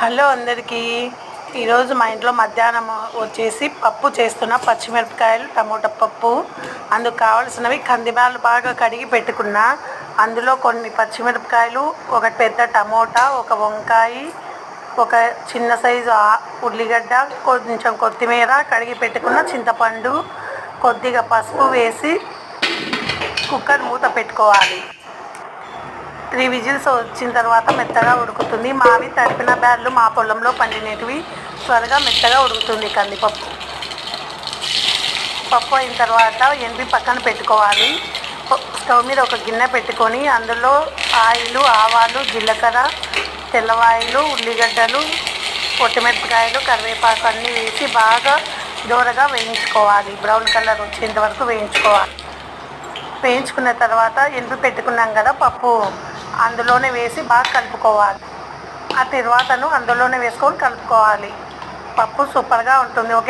Hello అందరికీ. ఈరోజు మా ఇంట్లో మధ్యాహ్నం వచ్చేసి పప్పు చేస్తున్న. పచ్చిమిరపకాయలు, టమోటా పప్పు. అందుకు కావాల్సినవి కందిబ్యాళ్ళు బాగా కడిగి పెట్టుకున్న. అందులో కొన్ని పచ్చిమిరపకాయలు, ఒక పెద్ద టమోటా, ఒక వంకాయ, ఒక చిన్న సైజు ఉల్లిగడ్డ, కొంచెం కొత్తిమీర, కడిగి పెట్టుకున్న చింతపండు, కొద్దిగా పసుపు వేసి కుక్కర్ మూత పెట్టుకోవాలి. 3 విజిల్స్ వచ్చిన తర్వాత మెత్తగా ఉడుకుతుంది. మావి తడిపిన బ్యాళ్ళు, మా పొలంలో పండినవి, త్వరగా మెత్తగా ఉడుకుతుంది. కందిపప్పు అయిన తర్వాత ఎనిపి పక్కన పెట్టుకోవాలి. స్టవ్ మీద ఒక గిన్నె పెట్టుకొని అందులో ఆయిల్, ఆవాలు, జీలకర్ర, తెల్లవాయిలు, ఉల్లిగడ్డలు, పొట్టిమిరపకాయలు, కరివేపాకు అన్నీ వేసి బాగా దూరగా వేయించుకోవాలి. బ్రౌన్ కలర్ వచ్చేంత వరకు వేయించుకోవాలి. వేయించుకున్న తర్వాత ఎనిపి పెట్టుకున్నాం కదా పప్పు, అందులోనే వేసి బాగా కలుపుకోవాలి. ఆ తర్వాతను అందులోనే వేసుకొని కలుపుకోవాలి. పప్పు సూపర్గా ఉంటుంది. ఓకే.